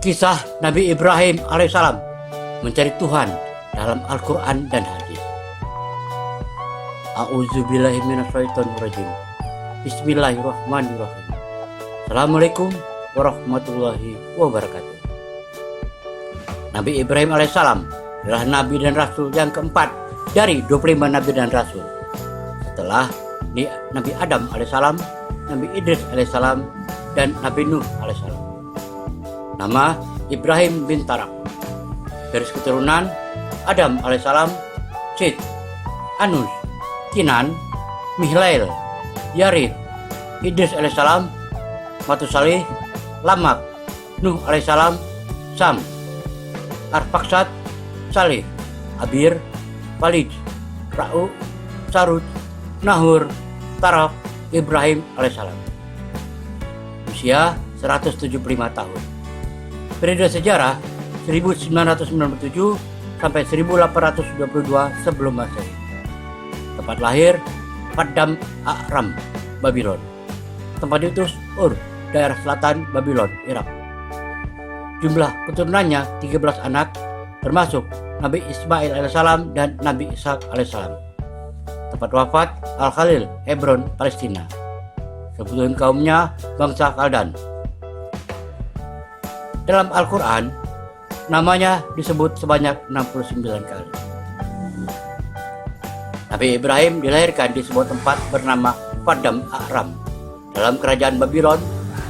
Kisah Nabi Ibrahim alaihissalam mencari Tuhan dalam Al-Quran dan hadis. A'udzubillahi minasyaitonirrajim. Bismillahirrahmanirrahim. Assalamualaikum warahmatullahi wabarakatuh. Nabi Ibrahim alaihissalam adalah Nabi dan Rasul yang keempat dari 25 Nabi dan Rasul. Setelah Nabi Adam alaihissalam, Nabi Idris alaihissalam, dan Nabi Nuh alaihissalam. Nama Ibrahim bin Tarak. Garis keturunan Adam alaihissalam, Syed, Anus, Kinan, Mihlail, Yarid, Idris alaihissalam, Matusalih, Lamak, Nuh alaihissalam, Sam, Arfaksad, Salih, Abir, Walid, Ra'u, Sarud, Nahur, Tarak, Ibrahim alaihissalam. Usia 175 tahun. Periode sejarah 1997 sampai 1822 sebelum Masehi. Tempat lahir Paddan Aram, Babylon. Tempat diutus Ur, daerah selatan Babylon, Irak. Jumlah keturunannya 13 anak, termasuk Nabi Ismail alaihissalam dan Nabi Ishak alaihissalam. Tempat wafat Al-Khalil, Hebron, Palestina. Kebutuhan kaumnya bangsa Kaldan. Dalam Al-Quran, namanya disebut sebanyak 69 kali. Nabi Ibrahim dilahirkan di sebuah tempat bernama Paddan Aram dalam kerajaan Babylon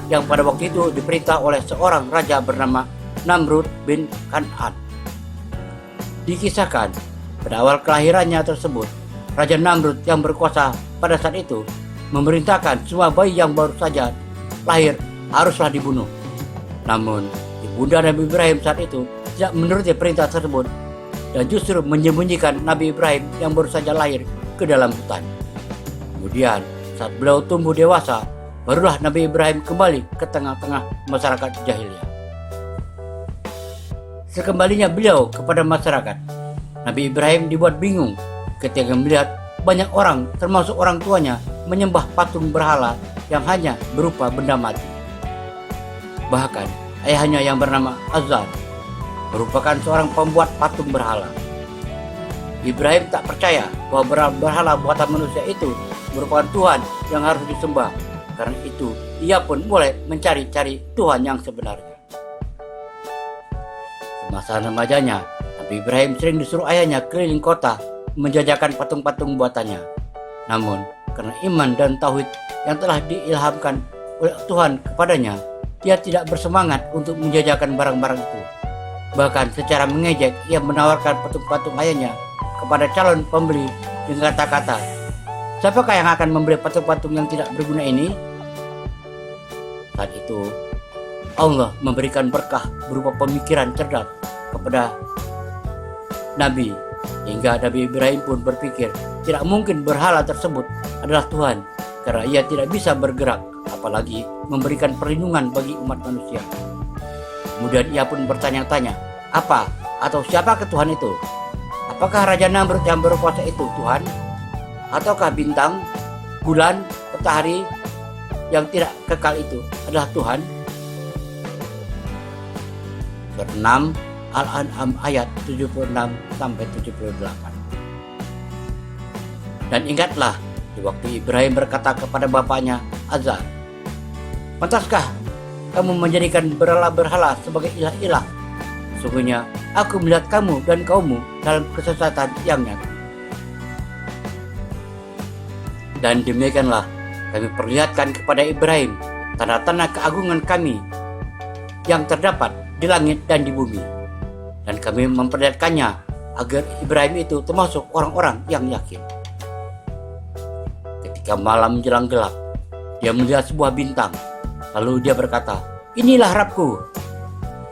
yang pada waktu itu diperintah oleh seorang raja bernama Namrud bin Kan'an. Dikisahkan pada awal kelahirannya tersebut, Raja Namrud yang berkuasa pada saat itu memerintahkan semua bayi yang baru saja lahir haruslah dibunuh. Namun ibunda Nabi Ibrahim saat itu tidak menuruti perintah tersebut dan justru menyembunyikan Nabi Ibrahim yang baru saja lahir ke dalam hutan. Kemudian saat beliau tumbuh dewasa, barulah Nabi Ibrahim kembali ke tengah-tengah masyarakat jahiliyah. Sekembalinya beliau kepada masyarakat, Nabi Ibrahim dibuat bingung ketika melihat banyak orang, termasuk orang tuanya, menyembah patung berhala yang hanya berupa benda mati. Bahkan ayahnya yang bernama Azar merupakan seorang pembuat patung berhala. Ibrahim tak percaya bahwa berhala buatan manusia itu merupakan Tuhan yang harus disembah. Karena itu ia pun mulai mencari-cari Tuhan yang sebenarnya. Semasa remajanya, Nabi Ibrahim sering disuruh ayahnya keliling kota menjajakan patung-patung buatannya. Namun karena iman dan tauhid yang telah diilhamkan oleh Tuhan kepadanya, dia tidak bersemangat untuk menjajakan barang-barang itu. Bahkan secara mengejek ia menawarkan patung-patung ayahnya kepada calon pembeli dengan kata-kata, "Siapakah yang akan membeli patung-patung yang tidak berguna ini?" Saat itu Allah memberikan berkah berupa pemikiran cerdas kepada Nabi, hingga Nabi Ibrahim pun berpikir tidak mungkin berhala tersebut adalah Tuhan karena ia tidak bisa bergerak, apalagi memberikan perlindungan bagi umat manusia. Kemudian ia pun bertanya-tanya, apa atau siapa Tuhan itu? Apakah Raja Namrud yang berkuasa itu Tuhan? Ataukah bintang, bulan, matahari yang tidak kekal itu adalah Tuhan? Surat 6 Al-An'am ayat 76 sampai 78. Dan ingatlah di waktu Ibrahim berkata kepada bapaknya Azar, "Pantaskah kamu menjadikan berhala-berhala sebagai ilah-ilah? Sesungguhnya aku melihat kamu dan kaummu dalam kesesatan yang nyata. Dan demikianlah kami perlihatkan kepada Ibrahim tanda-tanda keagungan kami yang terdapat di langit dan di bumi. Dan kami memperlihatkannya agar Ibrahim itu termasuk orang-orang yang yakin." Ketika malam menjelang gelap, dia melihat sebuah bintang. Lalu dia berkata, "Inilah Rabbku."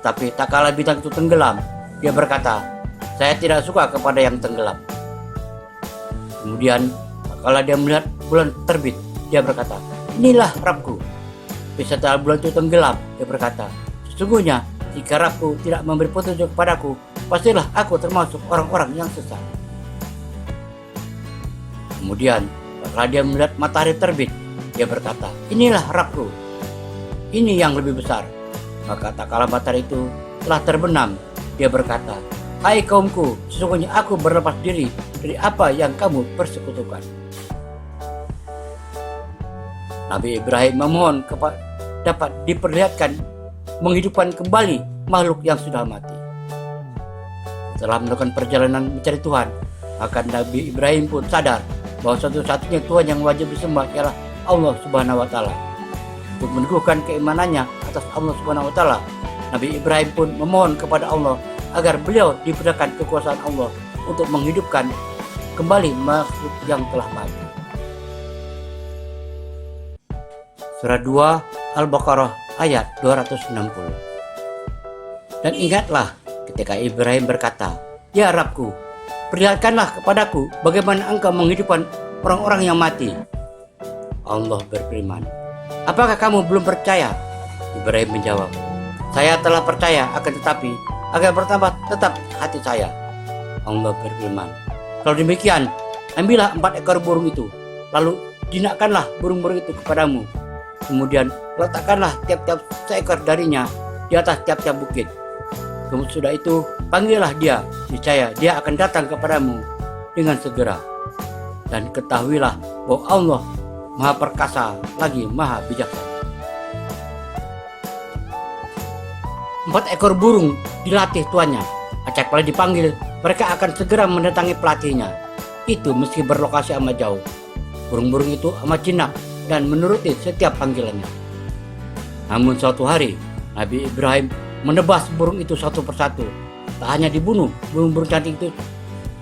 Tapi tak kala bintang itu tenggelam, dia berkata, "Saya tidak suka kepada yang tenggelam." Kemudian tak kala dia melihat bulan terbit, dia berkata, "Inilah Rabbku." Tapi setelah bulan itu tenggelam, dia berkata, "Sesungguhnya jika Rabbku tidak memberi petunjuk kepadaku, pastilah aku termasuk orang-orang yang sesat." Kemudian setelah dia melihat matahari terbit, dia berkata, "Inilah Rabbku. Ini yang lebih besar." Maka tak kala matahari itu telah terbenam, dia berkata, "Hai kaumku, sesungguhnya aku berlepas diri dari apa yang kamu persekutukan." Nabi Ibrahim memohon dapat diperlihatkan menghidupkan kembali makhluk yang sudah mati. Setelah melakukan perjalanan mencari Tuhan, maka Nabi Ibrahim pun sadar bahwa satu-satunya Tuhan yang wajib disembah ialah Allah Subhanahu wa taala. Untuk meneguhkan keimanannya atas Allah Subhanahu wa taala, Nabi Ibrahim pun memohon kepada Allah agar beliau diberikan kekuasaan Allah untuk menghidupkan kembali makhluk yang telah mati. Surah 2 Al-Baqarah ayat 260. Dan ingatlah ketika Ibrahim berkata, "Ya Rabbku, perlihatkanlah kepadaku bagaimana engkau menghidupkan orang-orang yang mati." Allah berfirman, "Apakah kamu belum percaya?" Ibrahim menjawab, "Saya telah percaya, akan tetapi agar bertambah tetap hati saya." Allah berfirman, "Kalau demikian, ambillah 4 ekor burung itu, lalu jinakkanlah burung-burung itu kepadamu. Kemudian letakkanlah tiap-tiap seekor darinya di atas tiap-tiap bukit. Kemudian sudah itu, panggillah dia, niscaya dia akan datang kepadamu dengan segera. Dan ketahuilah bahwa Allah Maha Perkasa lagi Maha Bijaksana." 4 ekor burung dilatih tuannya. Acak kali dipanggil, mereka akan segera mendatangi pelatihnya. Itu meski berlokasi amat jauh. Burung-burung itu amat jinak dan menuruti setiap panggilannya. Namun suatu hari, Nabi Ibrahim menebas burung itu satu persatu. Tak hanya dibunuh, burung-burung cantik itu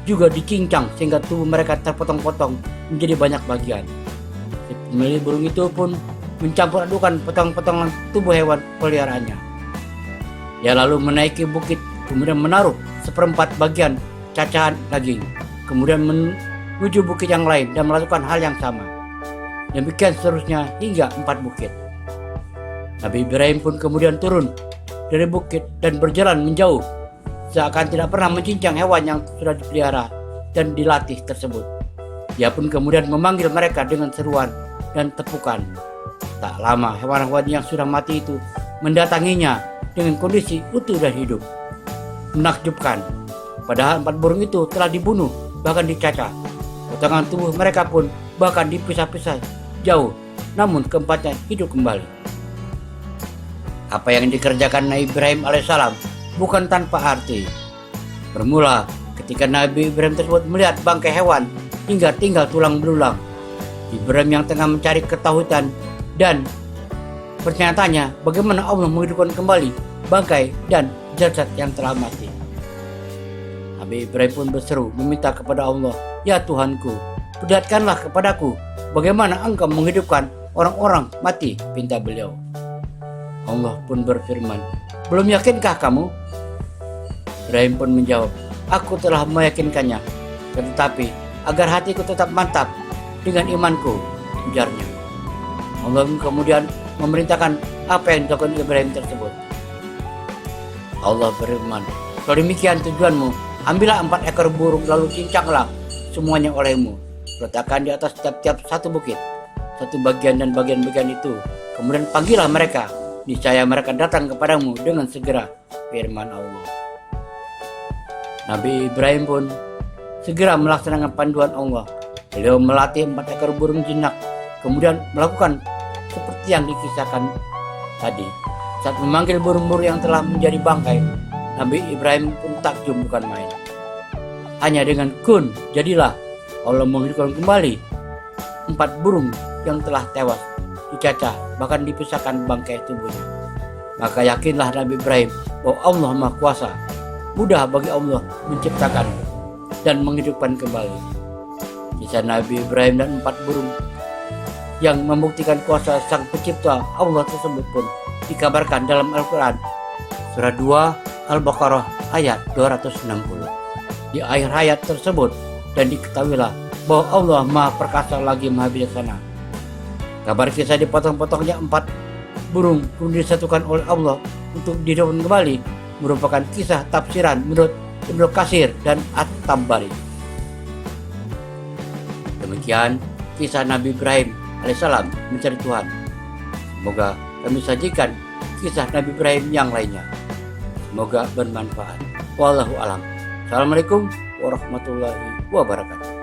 juga dicincang sehingga tubuh mereka terpotong-potong menjadi banyak bagian. Si pemilik burung itu pun mencampur adukan potong-potongan tubuh hewan peliharaannya. Dia lalu menaiki bukit, kemudian menaruh seperempat bagian cacahan daging, kemudian menuju bukit yang lain dan melakukan hal yang sama. Demikian seterusnya hingga 4 bukit. Nabi Ibrahim pun kemudian turun dari bukit dan berjalan menjauh, seakan tidak pernah mencincang hewan yang sudah dipelihara dan dilatih tersebut. Dia pun kemudian memanggil mereka dengan seruan dan tepukan. Tak lama hewan-hewan yang sudah mati itu mendatanginya dengan kondisi utuh dan hidup. Menakjubkan, padahal 4 burung itu telah dibunuh, bahkan dicacah. Potongan tubuh mereka pun bahkan dipisah-pisah jauh, namun keempatnya hidup kembali. Apa yang dikerjakan Nabi Ibrahim alaihissalam bukan tanpa arti. Bermula ketika Nabi Ibrahim tersebut melihat bangkai hewan hingga tinggal tulang belulang. Ibrahim yang tengah mencari ketahuan dan pernyataannya bagaimana Allah menghidupkan kembali bangkai dan jasad yang telah mati. Nabi Ibrahim pun berseru meminta kepada Allah, "Ya Tuhanku, perlihatkanlah kepadaku bagaimana engkau menghidupkan orang-orang mati," pinta beliau. Allah pun berfirman, "Belum yakinkah kamu?" Ibrahim pun menjawab, "Aku telah meyakinkannya, tetapi agar hatiku tetap mantap dengan imanku," ujarnya. Allah kemudian memerintahkan apa yang dilakukan Ibrahim tersebut. Allah berfirman, "Kalau demikian tujuanmu, ambillah 4 ekor burung lalu cincanglah semuanya olehmu. Letakkan di atas tiap-tiap satu bukit, satu bagian dan bagian-bagian itu. Kemudian panggillah mereka, niscaya mereka datang kepadamu dengan segera," firman Allah. Nabi Ibrahim pun segera melaksanakan panduan Allah. Beliau melatih 4 ekor burung jinak, kemudian melakukan seperti yang dikisahkan tadi. Saat memanggil burung-burung yang telah menjadi bangkai, Nabi Ibrahim pun takjub bukan main. Hanya dengan kun, jadilah, Allah menghidupkan kembali 4 burung yang telah tewas, dicacah, bahkan dipisahkan bangkai tubuhnya. Maka yakinlah Nabi Ibrahim bahwa Allah Maha Kuasa, mudah bagi Allah menciptakan dan menghidupkan kembali. Kisah Nabi Ibrahim dan 4 burung yang membuktikan kuasa Sang Pencipta Allah tersebut pun dikabarkan dalam Al-Quran, Surah 2 Al-Baqarah ayat 260. Di akhir ayat tersebut, "Dan diketahuilah bahwa Allah Maha Perkasa lagi Maha Bijaksana." Kabar kisah dipotong-potongnya 4 burung kemudian disatukan oleh Allah untuk dihidupkan kembali merupakan kisah tafsiran menurut Ibnu Katsir dan At-Tabari. Demikian kisah Nabi Ibrahim alaihissalam mencari Tuhan. Semoga kami sajikan kisah Nabi Ibrahim yang lainnya. Semoga bermanfaat. Wallahu alam. Assalamualaikum warahmatullahi wabarakatuh.